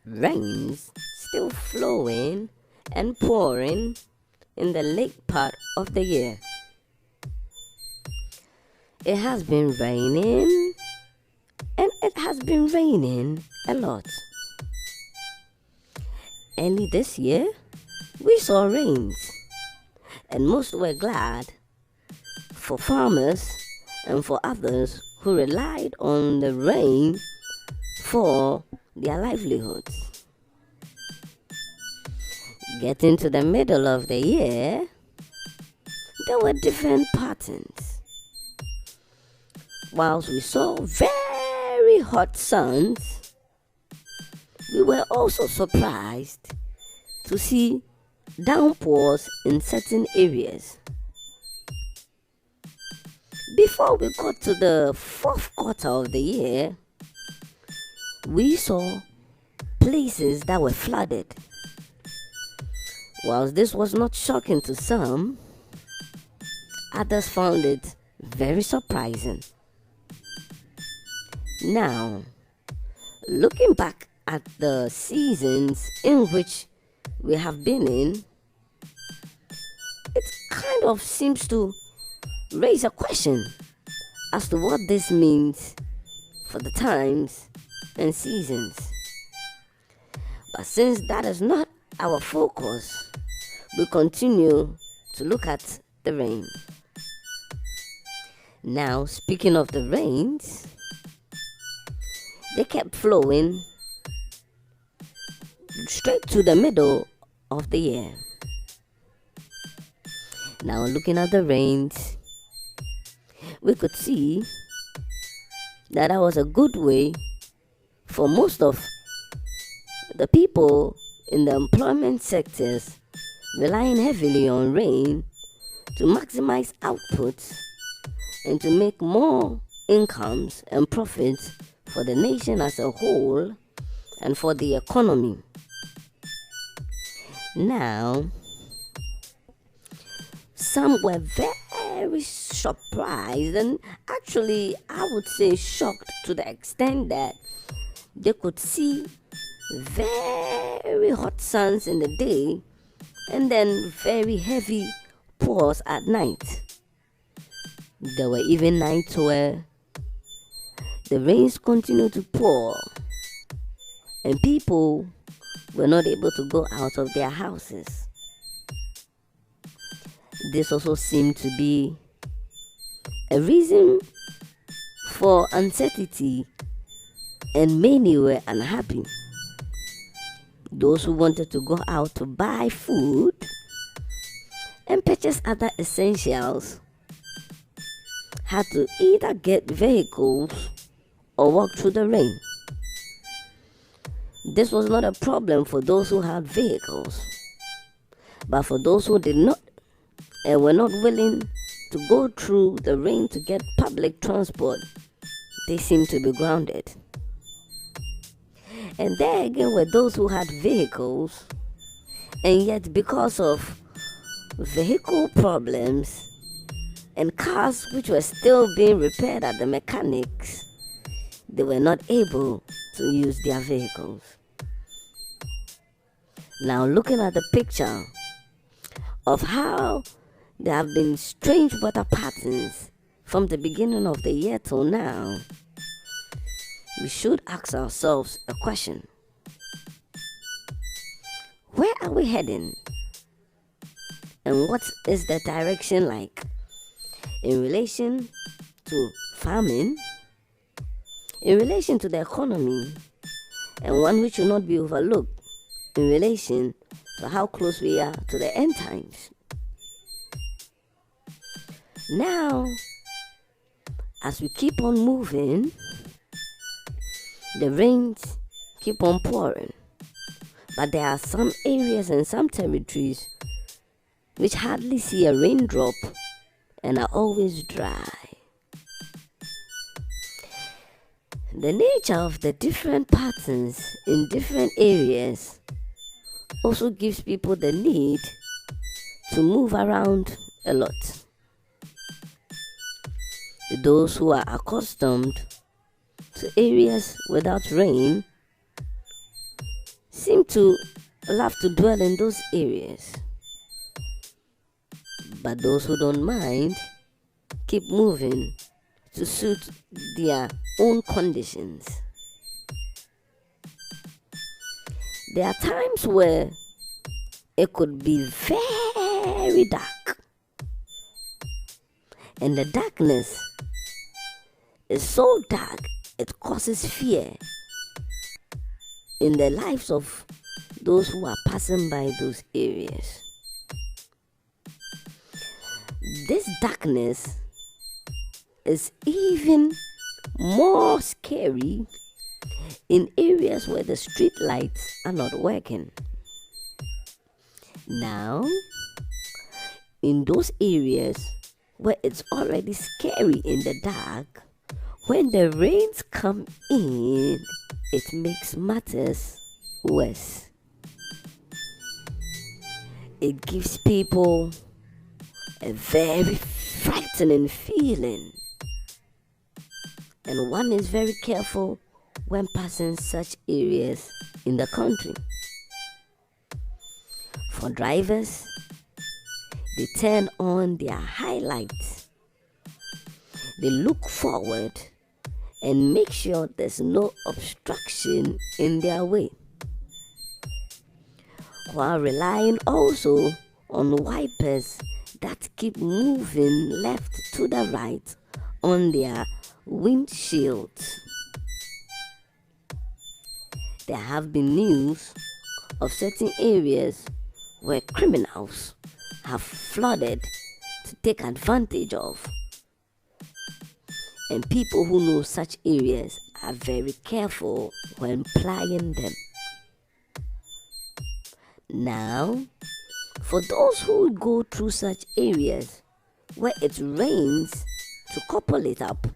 rains still flowing and pouring in the late part of the year. It has been raining, and it has been raining a lot. Early this year, we saw rains, and most were glad for farmers and for others who relied on the rain for their livelihoods. Getting to the middle of the year, there were different patterns. Whilst we saw very hot suns, we were also surprised to see downpours in certain areas. Before we got to the fourth quarter of the year, we saw places that were flooded. Whilst this was not shocking to some, others found it very surprising. Now, looking back at the seasons in which we have been in, it kind of seems to raise a question as to what this means for the times and seasons. But since that is not our focus, we continue to look at the rain. Now, speaking of the rains, they kept flowing straight to the middle of the year. Now, looking at the rains, we could see that was a good way for most of the people in the employment sectors relying heavily on rain to maximize outputs and to make more incomes and profits for the nation as a whole and for the economy. Now, some were very surprised and actually, I would say, shocked to the extent that they could see very hot suns in the day and then very heavy pours at night. There were even nights where the rains continued to pour and people were not able to go out of their houses. This also seemed to be a reason for uncertainty, and many were unhappy. Those who wanted to go out to buy food and purchase other essentials had to either get vehicles or walk through the rain. This was not a problem for those who had vehicles, but for those who did not and were not willing to go through the rain to get public transport, they seemed to be grounded. And there again were those who had vehicles, and yet because of vehicle problems and cars which were still being repaired at the mechanics, they were not able to use their vehicles. Now, looking at the picture of how there have been strange weather patterns from the beginning of the year till now, we should ask ourselves a question. Where are we heading? And what is the direction like in relation to farming, in relation to the economy, and one which should not be overlooked in relation to how close we are to the end times? Now, as we keep on moving, the rains keep on pouring, but there are some areas and some territories which hardly see a raindrop and are always dry. The nature of the different patterns in different areas also gives people the need to move around a lot. Those who are accustomed to areas without rain seem to love to dwell in those areas. But those who don't mind keep moving to suit their own conditions. There are times where it could be very dark, and the darkness is so dark it causes fear in the lives of those who are passing by those areas. This darkness is even more scary in areas where the street lights are not working. Now, in those areas where it's already scary in the dark, when the rains come in, it makes matters worse. It gives people a very frightening feeling, and one is very careful when passing such areas in the country. For drivers, they turn on their highlights. They look forward and make sure there's no obstruction in their way, while relying also on wipers that keep moving left to the right on their windshields. There have been news of certain areas where criminals have flooded to take advantage of, and people who know such areas are very careful when plying them. Now, for those who go through such areas where it rains to couple it up,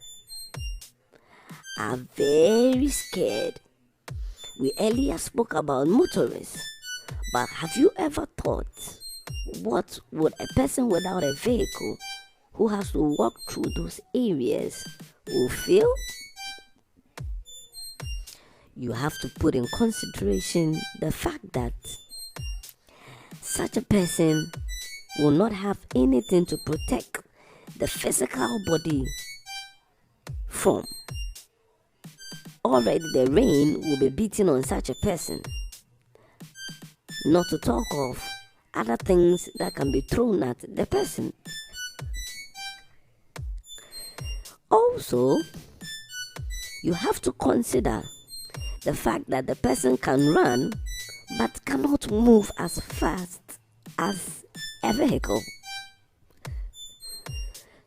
are very scared. We earlier spoke about motorists, but have you ever thought, what would a person without a vehicle who has to walk through those areas will feel? You have to put in consideration the fact that such a person will not have anything to protect the physical body from. Already the rain will be beating on such a person, not to talk of other things that can be thrown at the person. Also, you have to consider the fact that the person can run but cannot move as fast as a vehicle.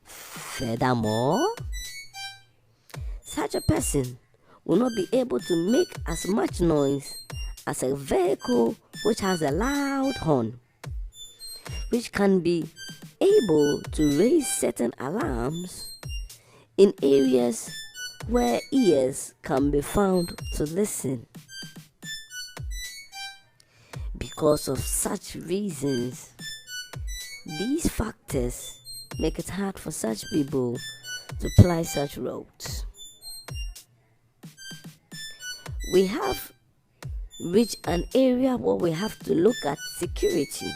Furthermore, such a person will not be able to make as much noise as a vehicle which has a loud horn, which can be able to raise certain alarms in areas where ears can be found to listen. Because of such reasons, these factors make it hard for such people to ply such roads. We have reached an area where we have to look at security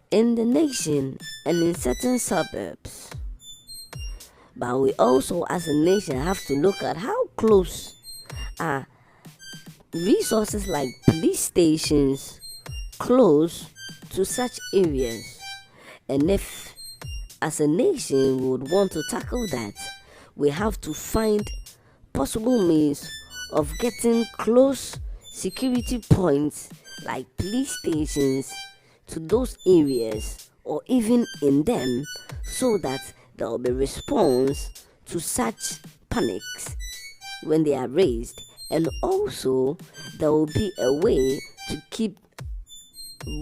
in the nation and in certain suburbs. But we also as a nation have to look at how close are resources like police stations close to such areas. And if as a nation we would want to tackle that, we have to find possible means of getting close security points like police stations to those areas, or even in them, so that there will be response to such panics when they are raised, and also there will be a way to keep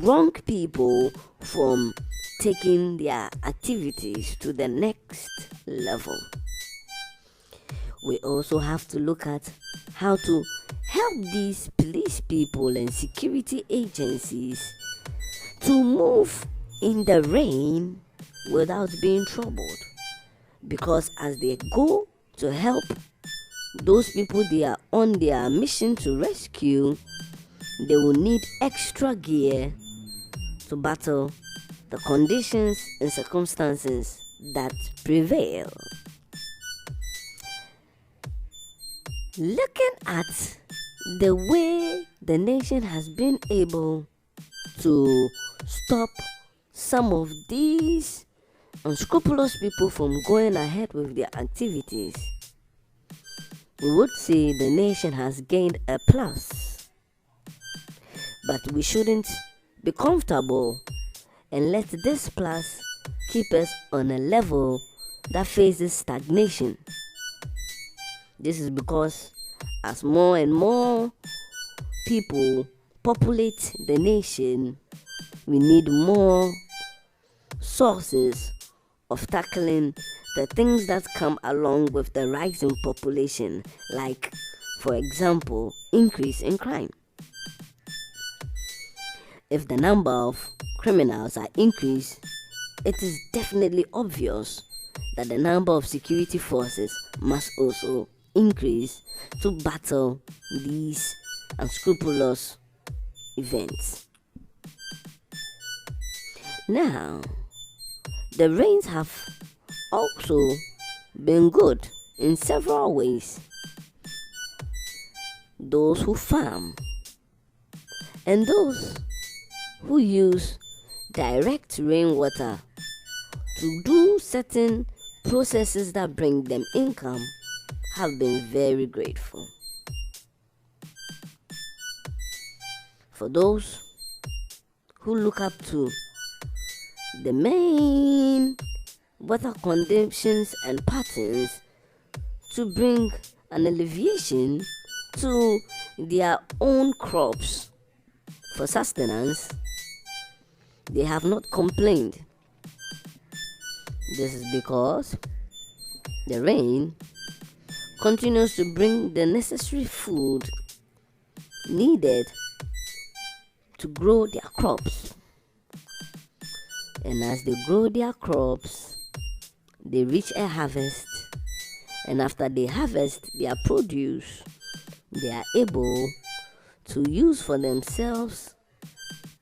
wrong people from taking their activities to the next level. We also have to look at how to help these police people and security agencies to move in the rain without being troubled. Because as they go to help those people they are on their mission to rescue, they will need extra gear to battle the conditions and circumstances that prevail. Looking at the way the nation has been able to stop some of these unscrupulous people from going ahead with their activities, we would say the nation has gained a plus. But we shouldn't be comfortable and let this plus keep us on a level that faces stagnation. This is because as more and more people populate the nation, we need more sources of tackling the things that come along with the rising population, like, for example, increase in crime. If the number of criminals are increased, it is definitely obvious that the number of security forces must also increase to battle these unscrupulous events. Now, the rains have also been good in several ways. Those who farm and those who use direct rainwater to do certain processes that bring them income have been very grateful. For those who look up to the main weather conditions and patterns to bring an alleviation to their own crops for sustenance, they have not complained. This is because the rain continues to bring the necessary food needed to grow their crops. And as they grow their crops, they reach a harvest. And after they harvest their produce, they are able to use for themselves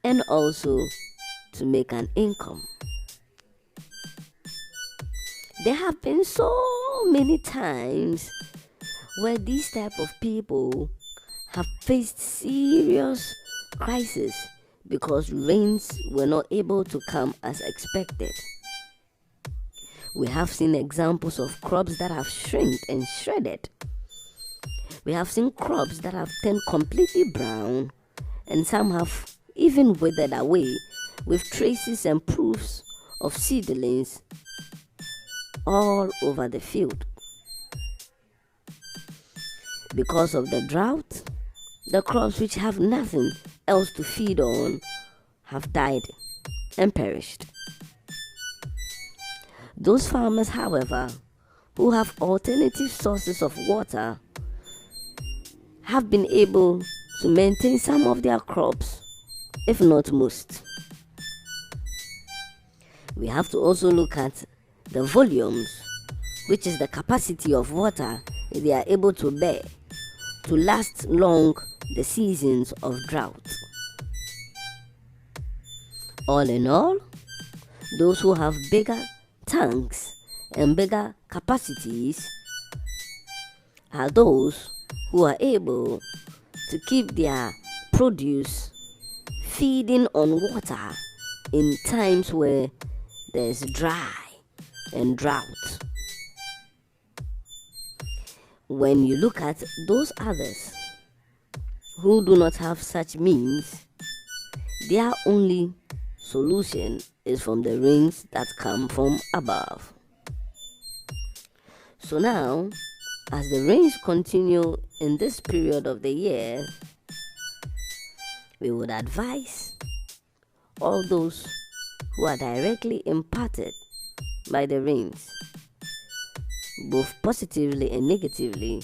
and also to make an income. There have been so many times where these type of people have faced serious crisis because rains were not able to come as expected. We have seen examples of crops that have shrinked and shredded. We have seen crops that have turned completely brown, and some have even withered away with traces and proofs of seedlings all over the field. Because of the drought, the crops which have nothing else to feed on have died and perished. Those farmers, however, who have alternative sources of water have been able to maintain some of their crops, if not most. We have to also look at the volumes, which is the capacity of water they are able to bear to last long the seasons of drought. All in all, those who have bigger tanks and bigger capacities are those who are able to keep their produce feeding on water in times where there's dry and drought. When you look at those others who do not have such means, their only solution is from the rains that come from above. So now, as the rains continue in this period of the year, we would advise all those who are directly impacted by the rains, both positively and negatively,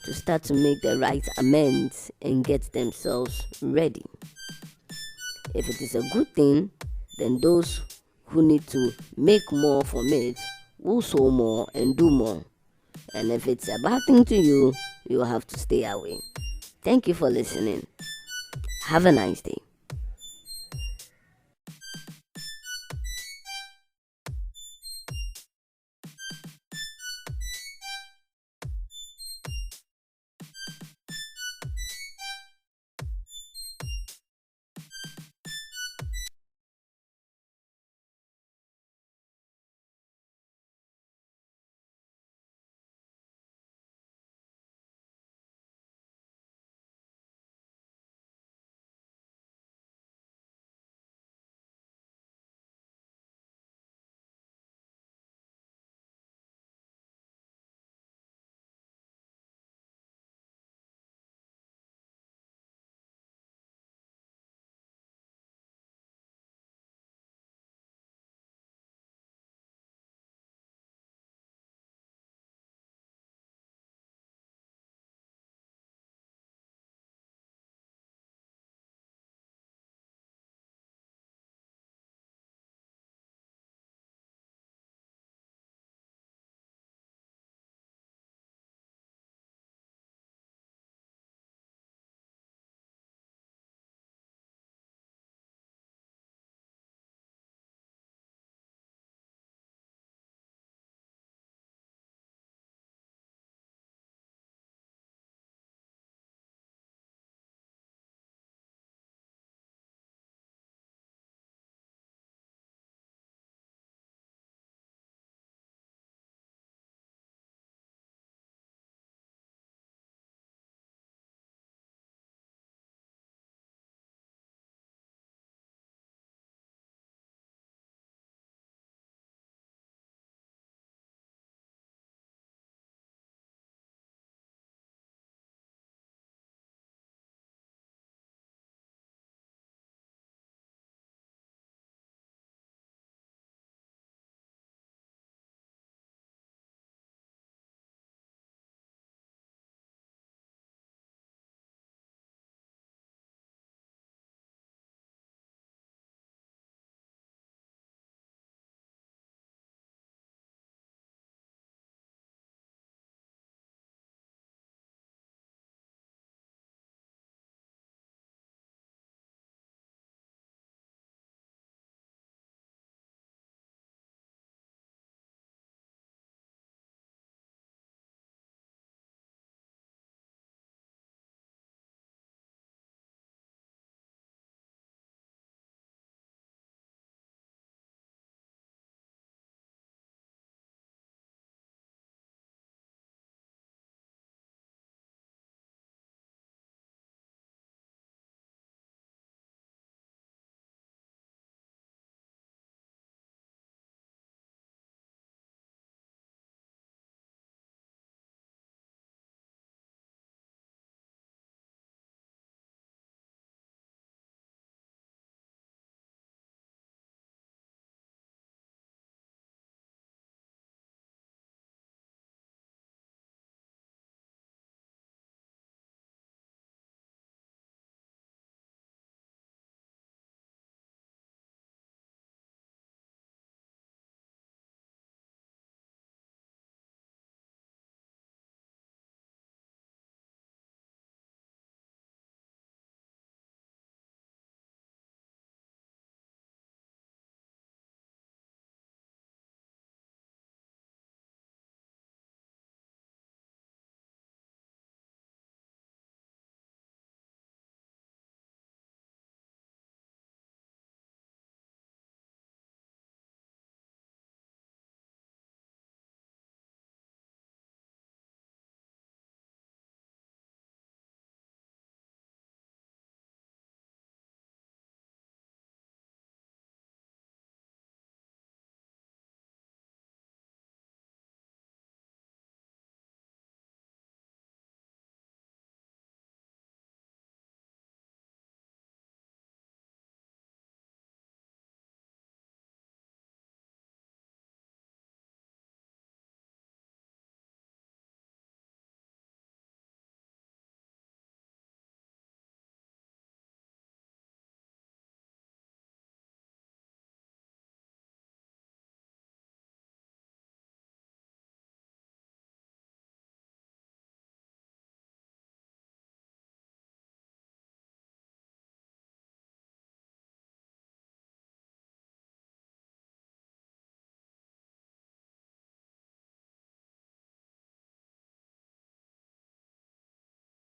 to start to make the right amends and get themselves ready. If it is a good thing, then those who need to make more from it will sow more and do more. And if it's a bad thing to you, you have to stay away. Thank you for listening. Have a nice day.